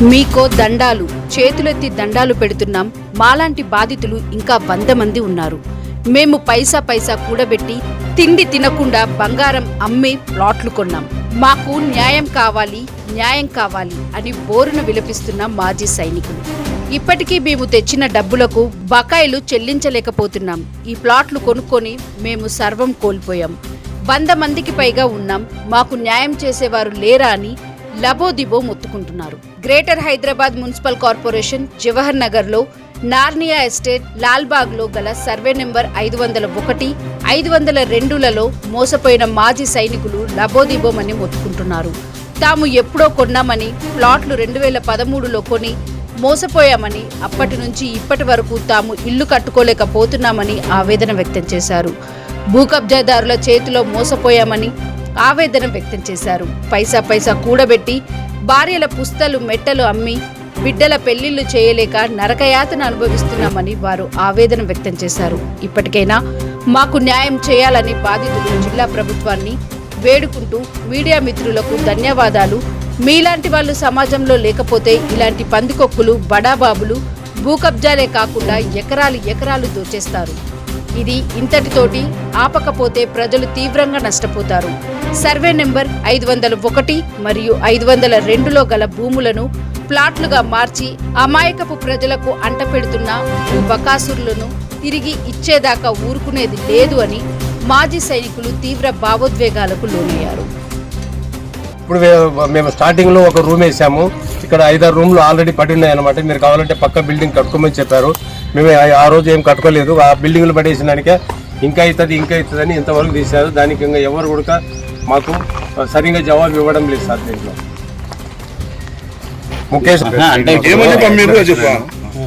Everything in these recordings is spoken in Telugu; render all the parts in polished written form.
మీకో దండాలు, చేతులెత్తి దండాలు పెడుతున్నాం. మాలాంటి బాధితులు ఇంకా 100 మంది ఉన్నారు. మేము పైసా కూడబెట్టి తిండి తినకుండా బంగారం అమ్మి ప్లాట్లు కొన్నాం. మాకు న్యాయం కావాలి అని బోరున విలపిస్తున్న మాజీ సైనికులు. ఇప్పటికీ మేము తెచ్చిన డబ్బులకు బకాయిలు చెల్లించలేకపోతున్నాం. ఈ ప్లాట్లు కొనుక్కొని మేము సర్వం కోల్పోయాం. 100 మందికి పైగా ఉన్నాం. మాకు న్యాయం చేసేవారు లేరా అని లబోదిబో మొత్తుకుంటున్నారు. Greater Hyderabad municipal corporation Jawahar Nagar లో నార్నియా ఎస్టేట్, లాల్బాగ్ లో గల సర్వే నెంబర్ 501, 502లలో మోసపోయిన మాజీ సైనికులు లబోదిబోమని మొత్తుకుంటున్నారు. తాము ఎప్పుడో కొన్నామని, ప్లాట్లు 2013లో కొని మోసపోయామని, అప్పటి నుంచి ఇప్పటి వరకు తాము ఇల్లు కట్టుకోలేకపోతున్నామని ఆవేదన వ్యక్తం చేశారు. భూ కబ్జాదారుల చేతిలో మోసపోయామని ఆవేదన వ్యక్తం చేశారు. పైసా కూడబెట్టి భార్యల పుస్తలు మెట్టలు అమ్మి బిడ్డల పెళ్లిళ్లు చేయలేక నరకయాతన అనుభవిస్తున్నామని వారు ఆవేదన వ్యక్తం చేశారు. ఇప్పటికైనా మాకు న్యాయం చేయాలని బాధితులు జిల్లా ప్రభుత్వాన్ని వేడుకుంటూ మీడియా మిత్రులకు ధన్యవాదాలు. మీలాంటి వాళ్ళు సమాజంలో లేకపోతే ఇలాంటి పందికొక్కులు, బడాబాబులు భూ కబ్జాలే కాకుండా ఎకరాలు దోచేస్తారు. ఇది ఇంతటితోటి ఆపకపోతే ప్రజలు తీవ్రంగా నష్టపోతారు. సర్వే నెంబర్ 501 మరియు 502లో గల భూములను ప్లాట్లుగా మార్చి అమాయకపు ప్రజలకు అంటపెడుతున్న భూ బకాసురులను తిరిగి ఇచ్చేదాకా ఊరుకునేది లేదు అని మాజీ సైనికులు తీవ్ర భావోద్వేగాలకు లోనయ్యారు. ఇప్పుడు మేము స్టార్టింగ్ లో ఒక రూమ్ వేసాము. ఇక్కడ 5-6 రూమ్లు ఆల్రెడీ పడినాయి అనమాట. మీరు కావాలంటే పక్క బిల్డింగ్ కట్టుకోమని చెప్పారు. మేము ఆ రోజు ఏం కట్టుకోలేదు. ఆ బిల్డింగ్లు పడేసినానికే ఇంకా అవుతుంది అని ఇంతవరకు తీశారు. దానికి ఇంకా ఎవరు కూడా మాకు సరిగ్గా జవాబు ఇవ్వడం లేదు సార్. దీంట్లో ముఖేష్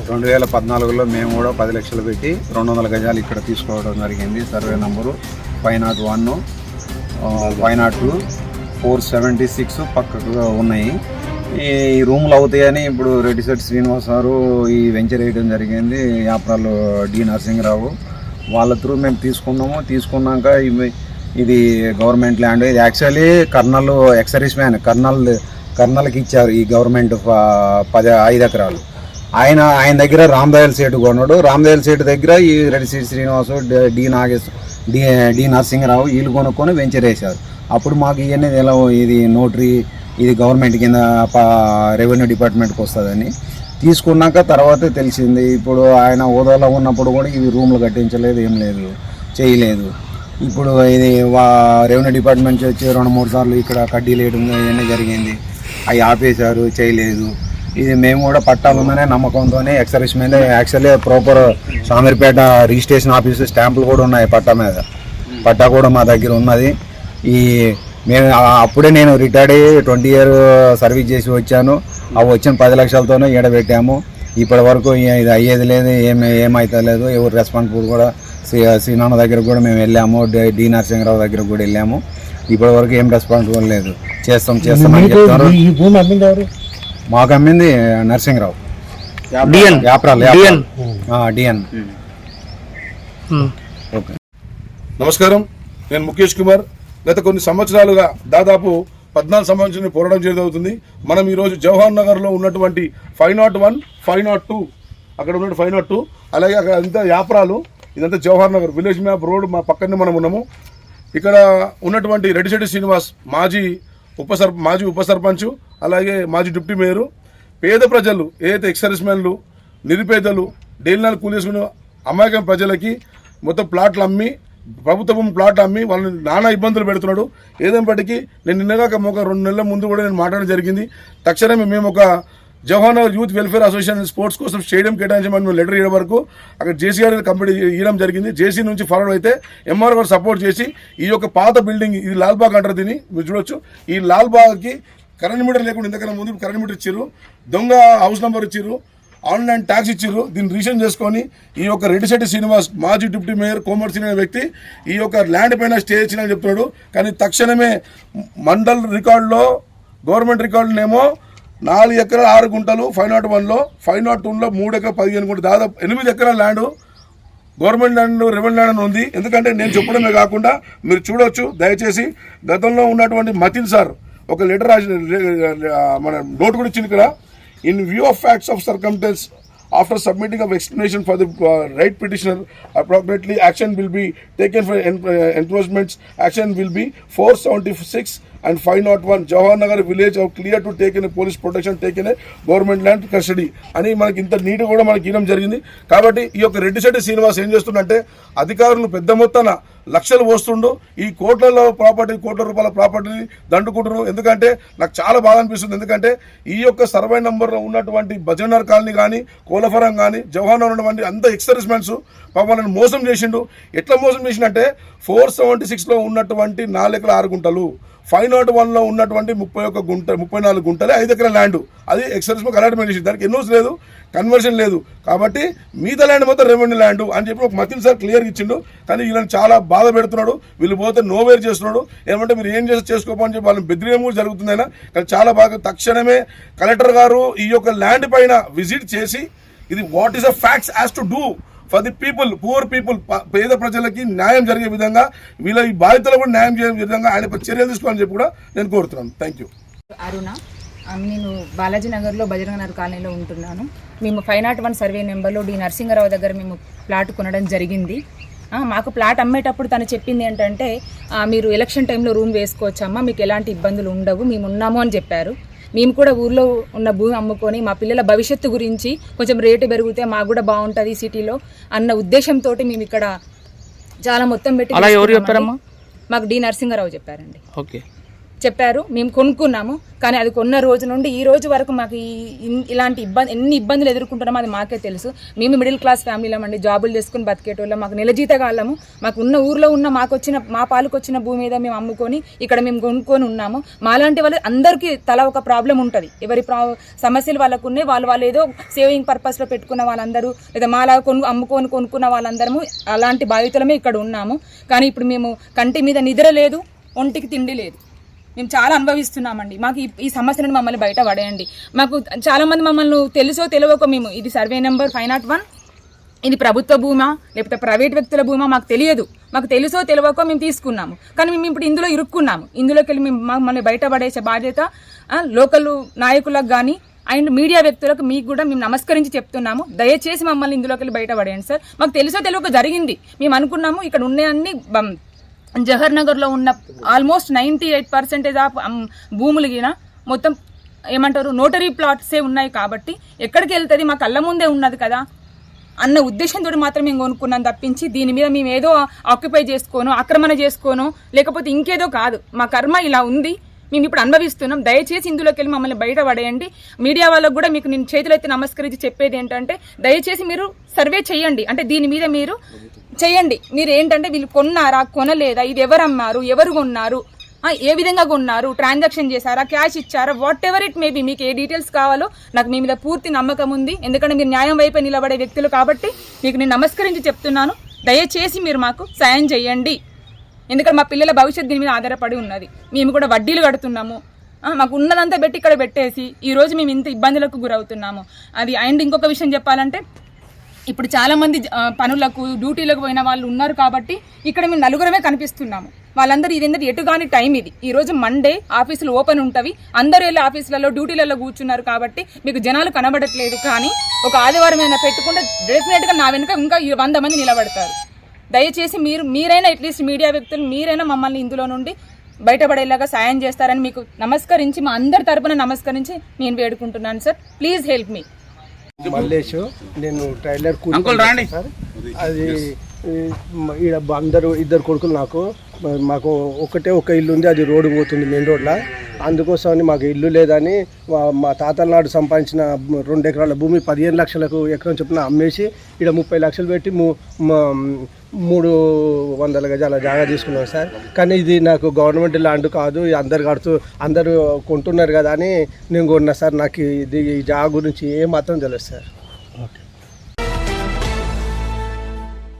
2014లో మేము కూడా 10 లక్షలు పెట్టి 200 గజాలు ఇక్కడ తీసుకోవడం జరిగింది. సర్వే నంబరు 501, 502, 476 పక్కకు ఉన్నాయి. ఈ రూమ్లు అవుతాయని ఇప్పుడు రెడ్డిశెట్టి శ్రీనివాస్ గారు ఈ వెంచర్ వేయడం జరిగింది. యాప్రాలు డి నరసింహరావు వాళ్ళ త్రూ మేము తీసుకున్నాక ఇది గవర్నమెంట్ ల్యాండ్. ఇది యాక్చువల్లీ కర్నల్ ఎక్సర్వీస్ మ్యాన్ కర్నల్కి ఇచ్చారు ఈ గవర్నమెంట్ 5 ఎకరాలు. ఆయన దగ్గర రామదయాల్ సేటు కొన్నాడు. రామదయాల్ సేటు దగ్గర ఈ రెడ్డిశెట్టి శ్రీనివాసు, డి నరసింహరావు వీళ్ళు కొనుక్కొని వెంచర్ వేశారు. అప్పుడు మాకు ఇవన్నీ ఇది నోటరీ, ఇది గవర్నమెంట్ కింద రెవెన్యూ డిపార్ట్మెంట్కి వస్తుందని తీసుకున్నాక తర్వాతే తెలిసింది. ఇప్పుడు ఆయన హోదాలో ఉన్నప్పుడు కూడా ఇవి రూమ్లు కట్టించలేదు, ఏం లేదు, చేయలేదు. ఇప్పుడు ఇది రెవెన్యూ డిపార్ట్మెంట్ వచ్చి 2-3 సార్లు ఇక్కడ కడ్డీలు వేయడం ఇవన్నీ జరిగింది. అవి ఆపేశారు, చేయలేదు. ఇది మేము కూడా పట్టాలుందనే నమ్మకంతోనే ఎక్సర్వీస్ మీద actually proper Shamirpet registration office స్టాంపులు కూడా ఉన్నాయి. పట్టా కూడా మా దగ్గర ఉన్నది. మేము అప్పుడే నేను రిటైర్డ్ అయ్యి 20 years సర్వీస్ చేసి వచ్చాను. అవి వచ్చిన 10 లక్షలతోనే ఈడబెట్టాము. ఇప్పటి వరకు ఇది అయ్యేది లేదు, ఏమైతే లేదు. ఎవరు రెస్పాన్సిబుల్ కూడా శ్రీనాన్న దగ్గర కూడా మేము వెళ్ళాము, డి నరసింహరావు దగ్గర కూడా వెళ్ళాము. ఇప్పటి వరకు ఏం రెస్పాన్సిబుల్ లేదు. చేస్తాం అని చెప్తారు. మాకు అమ్మింది నరసింహరావు, డిఎన్. ఓకే, నమస్కారం. నేను ముఖేష్ కుమార్. గత కొన్ని సంవత్సరాలుగా దాదాపు 14 సంవత్సరాల నుంచి పోరాటం జరుగుతుంది. మనం ఈరోజు జవహర్ నగర్లో ఉన్నటువంటి 501, 502 అక్కడ ఉన్నట్టు 502, అలాగే అక్కడ అంతా యాప్రాలు, ఇదంతా Jawahar Nagar village map road మా పక్కనే మనం ఉన్నాము. ఇక్కడ ఉన్నటువంటి రెడ్డిశెట్టి శ్రీనివాస్ మాజీ ఉప సర్పంచ్, అలాగే మాజీ డిప్యూటీ మేయరు, పేద ప్రజలు ఏదైతే ఎక్సర్వీస్ మ్యాన్లు, నిరుపేదలు, డైలీ కూలేసుకున్న అమాయకం ప్రజలకి మొత్తం ప్లాట్లు అమ్మి, ప్రభుత్వం ప్లాట్ అమ్మి వాళ్ళని నానా ఇబ్బందులు పెడుతున్నాడు. ఏదైనప్పటికీ నేను నిన్నగాక ఒక 2 నెలల ముందు కూడా నేను మాట్లాడడం జరిగింది. తక్షణమే మేము ఒక Jawahar Nagar youth welfare association sports కోసం స్టేడియం కేటాయించమని మేము లెటర్ ఇవ్వడం వరకు అక్కడ జేసీ గారి కంప్లీట్ ఇవ్వడం జరిగింది. జేసీ నుంచి ఫార్వర్డ్ అయితే ఎంఆర్ గారు సపోర్ట్ చేసి ఈ యొక్క పాత బిల్డింగ్, ఇది లాల్బాగ్ అంటారు దీన్ని, మీరు చూడొచ్చు. ఈ లాల్బాగ్కి కరెంట్ మీటర్ లేకుండా ఇంతకన్నా ముందు కరెంట్ మీటర్ ఇచ్చారు, దొంగ హౌస్ నెంబర్ ఇచ్చారు, ఆన్లైన్ ట్యాక్స్ ఇచ్చారు. దీన్ని రీసెంట్ చేసుకొని ఈ యొక్క రెడ్డిశెట్టి శ్రీనివాస్ మాజీ డిప్యూటీ మేయర్ కోమర్సీ అనే వ్యక్తి ఈ యొక్క ల్యాండ్ పైన స్టే ఇచ్చిన చెప్తున్నాడు. కానీ తక్షణమే మండల్ రికార్డులో, గవర్నమెంట్ రికార్డునేమో 4 ఎకరాలు 6 గుంటలు 501లో, 502లో 3 ఎకరాలు 15 గుంటలు, దాదాపు 8 ఎకరాల land government land, revenue land ఉంది. ఎందుకంటే నేను చెప్పడమే కాకుండా మీరు చూడొచ్చు. దయచేసి గతంలో ఉన్నటువంటి మతిన్ సార్ ఒక లెటర్ రాసి మన నోట్ కూడా ఇచ్చింది. ఇక్కడ in view of facts of circumstance, after submitting of explanation for the right petitioner, appropriately action will be taken for enforcement. Action will be 476 and 501 Jawahar Nagar village are clear to take in a police protection, taken a government land custody అని మనకి ఇంత నీట్ కూడా మనకి ఇవ్వడం జరిగింది. కాబట్టి ఈ యొక్క రెడ్డిశెట్టి శ్రీనివాస్ ఏం చేస్తుందంటే అధికారులు పెద్ద మొత్తాన లక్షలు పోస్తుండు, ఈ కోట్ల రూపాయల ప్రాపర్టీని దండుకుంటున్నారు. ఎందుకంటే నాకు చాలా బాధ అనిపిస్తుంది. ఎందుకంటే ఈ యొక్క సర్వే నంబర్లో ఉన్నటువంటి భజనర్ కాలనీ కానీ, కోలఫరం కానీ, జవహర్ నగర్ ఉన్నటువంటి అంత ఎక్సర్విస్మెన్స్ పాపం మోసం చేసిండు. ఎట్లా మోసం చేసిండంటే 476లో ఉన్నటువంటి 4 ఎకరాల 6 గుంటలు, 501లో ఉన్నటువంటి 34 గుంటలే 5 ఎకరాల ల్యాండ్, అది ఎక్సర్విస్మెన్ అలాట్మెంట్ చేసింది. దానికి ఎన్నోస్ లేదు, కన్వర్షన్ లేదు. కాబట్టి మిగతా ల్యాండ్ మొత్తం రెవెన్యూ ల్యాండ్ అని చెప్పి ఒక మతిన్ సార్ క్లియర్ ఇచ్చిండు. కానీ వీళ్ళని చాలా బాధ పెడుతున్నాడు. వీళ్ళు పోతే నోవేర్ చేస్తున్నాడు. ఏమంటే మీరు ఏం చేసుకోమని చెప్పి వాళ్ళని బెదిరియడం కూడా జరుగుతుంది. అయినా కానీ చాలా బాగా తక్షణమే కలెక్టర్ గారు ఈ యొక్క ల్యాండ్ పైన విజిట్ చేసి ఇది what is the facts as to do for the people, poor people, పేద ప్రజలకి న్యాయం జరిగే విధంగా, వీళ్ళ ఈ బాధితులకు కూడా న్యాయం చేసే విధంగా ఆయన చర్యలు తీసుకోవాలని చెప్పి కూడా నేను కోరుతున్నాను. Thank you. అరుణ, నేను బాలాజీ నగర్లో బజరంగ నగర్ కాలనీలో ఉంటున్నాను. మేము 501 సర్వే నెంబర్లో డి నరసింహారావు దగ్గర మేము ప్లాట్ కొనడం జరిగింది. మాకు ప్లాట్ అమ్మేటప్పుడు తను చెప్పింది ఏంటంటే మీరు ఎలక్షన్ టైంలో రూమ్ వేసుకోవచ్చమ్మా, మీకు ఎలాంటి ఇబ్బందులు ఉండవు, మేము ఉన్నాము అని చెప్పారు. మేము కూడా ఊర్లో ఉన్న భూమి అమ్ముకొని మా పిల్లల భవిష్యత్తు గురించి కొంచెం రేటు పెరిగితే మాకు కూడా బాగుంటుంది సిటీలో అన్న ఉద్దేశంతో మేము ఇక్కడ చాలా మొత్తం పెట్టి. అలా ఎవరు చెప్పారమ్మా? మాకు డి నరసింహారావు చెప్పారండి. ఓకే, చెప్పారు. మేము కొనుక్కున్నాము. కానీ అది కొన్న రోజు నుండి ఈ రోజు వరకు మాకు ఇలాంటి ఎన్ని ఇబ్బందులు ఎదుర్కొంటున్నామో అది మాకే తెలుసు. మేము మిడిల్ క్లాస్ ఫ్యామిలీలో అండి, జాబులు చేసుకుని బతికేటోళ్ళం. మాకు నెల జీతగాళ్ళము. మాకు ఉన్న ఊర్లో ఉన్న మా పాలకు వచ్చిన భూమి మీద మేము అమ్ముకొని ఇక్కడ మేము కొనుక్కొని ఉన్నాము. మాలాంటి వాళ్ళు అందరికీ తల ఒక ప్రాబ్లం ఉంటుంది. ఎవరి సమస్యలు వాళ్ళకు ఉన్నాయి. వాళ్ళు ఏదో సేవింగ్ పర్పస్లో పెట్టుకున్న వాళ్ళందరూ, లేదా మాలా కొనుక్కున్న వాళ్ళందరము అలాంటి బాధితులమే ఇక్కడ ఉన్నాము. కానీ ఇప్పుడు మేము కంటి మీద నిద్ర లేదు, ఒంటికి తిండి లేదు. మేము చాలా అనుభవిస్తున్నామండి. మాకు ఈ సమస్య నుండి మమ్మల్ని బయట పడేయండి. మాకు చాలామంది మమ్మల్ని తెలుసో తెలియకో మేము ఇది సర్వే నెంబర్ 501, ఇది ప్రభుత్వ భూమా లేకపోతే ప్రైవేట్ వ్యక్తుల భూమా మాకు తెలియదు. మాకు తెలుసో తెలియకో మేము తీసుకున్నాము. కానీ మేము ఇప్పుడు ఇందులో ఇరుక్కున్నాము. ఇందులోకి వెళ్ళి మేము మమ్మల్ని బయట పడేసే బాధ్యత లోకల్ నాయకులకు కానీ అండ్ మీడియా వ్యక్తులకు మీకు కూడా మేము నమస్కరించి చెప్తున్నాము. దయచేసి మమ్మల్ని ఇందులోకి వెళ్ళి బయట పడేయండి సార్. మాకు తెలుసో తెలియక జరిగింది. మేము అనుకున్నాము ఇక్కడ ఉన్నాయన్ని జవహర్ నగర్లో ఉన్న ఆల్మోస్ట్ 98% ఆఫ్ భూములు గిన మొత్తం ఏమంటారు నోటరీ ప్లాట్సే ఉన్నాయి. కాబట్టి ఎక్కడికి వెళ్తుంది, మా కళ్ళ ముందే ఉన్నది కదా అన్న ఉద్దేశంతో మాత్రం మేము కొనుక్కున్నాం తప్పించి దీని మీద మేము ఏదో ఆక్యుపై చేసుకోను, ఆక్రమణ చేసుకోను, లేకపోతే ఇంకేదో కాదు. మా కర్మ ఇలా ఉంది, మేము ఇప్పుడు అనుభవిస్తున్నాం. దయచేసి ఇందులోకి వెళ్ళి మమ్మల్ని బయట పడేయండి. మీడియా వాళ్ళకు కూడా మీకు నేను చేతులెత్తి నమస్కరించి చెప్పేది ఏంటంటే దయచేసి మీరు సర్వే చేయండి. అంటే దీని మీద మీరు చేయండి. మీరు ఏంటంటే వీళ్ళు కొన్నారా కొనలేదా, ఇది ఎవరు అమ్మారు, ఎవరు కొన్నారు, ఏ విధంగా కొన్నారు, ట్రాన్సాక్షన్ చేశారా, క్యాష్ ఇచ్చారా, వాట్ ఎవర్ ఇట్ మేబీ, మీకు ఏ డీటెయిల్స్ కావాలో నాకు మీ మీద పూర్తి నమ్మకం ఉంది. ఎందుకంటే మీరు న్యాయం వైపు నిలబడే వ్యక్తులు కాబట్టి మీకు నేను నమస్కరించి చెప్తున్నాను. దయచేసి మీరు మాకు సాయం చేయండి. ఎందుకంటే మా పిల్లల భవిష్యత్తు దీని మీద ఆధారపడి ఉన్నది. మేము కూడా వడ్డీలు కడుతున్నాము. మాకు ఉన్నదంతా పెట్టి ఇక్కడ పెట్టేసి ఈరోజు మేము ఇంత ఇబ్బందులకు గురవుతున్నాము. అది అండ్ ఇంకొక విషయం చెప్పాలంటే ఇప్పుడు చాలామంది పనులకు డ్యూటీలకు పోయిన వాళ్ళు ఉన్నారు కాబట్టి ఇక్కడ మేము నలుగురమే కనిపిస్తున్నాము. వాళ్ళందరూ ఇదేంటంటే ఎటుగాని టైం ఇది. ఈరోజు మండే ఆఫీసులు ఓపెన్ ఉంటవి, అందరూ వెళ్ళి ఆఫీసులలో డ్యూటీలలో కూర్చున్నారు కాబట్టి మీకు జనాలు కనబడట్లేదు. కానీ ఒక ఆదివారం అయినా పెట్టుకుంటే డెఫినెట్గా నా వెనుక ఇంకా 100 మంది నిలబడతారు. దయచేసి మీరైనా అట్లీస్ట్ మీడియా వ్యక్తులు మీరైనా మమ్మల్ని ఇందులో నుండి బయటపడేలాగా సాయం చేస్తారని మీకు నమస్కరించి మా అందరి తరపున నమస్కరించి నేను వేడుకుంటున్నాను sir. Please help me. Mallesh, నేను ట్రైలర్ కూర్చున్నాను సార్. అది ఈడ అందరూ 2 కొడుకులు మాకు ఒకటే ఒక ఇల్లు ఉంది, అది రోడ్డు పోతుంది మెయిన్ రోడ్లో. అందుకోసమని మాకు ఇల్లు లేదని మా తాతల నాడు సంపాదించిన 2 ఎకరాల భూమి 15 లక్షలకు ఎకరం చొప్పున అమ్మేసి ఇక్కడ 30 లక్షలు పెట్టి 300 గజాల జాగా తీసుకున్నాం సార్. కానీ ఇది నాకు గవర్నమెంట్ ల్యాండ్ కాదు, అందరూ కొంటున్నారు కదా అని నేను కొన్నా సార్. నాకు ఇది ఈ జాగా గురించి ఏమాత్రం తెలియదు సార్.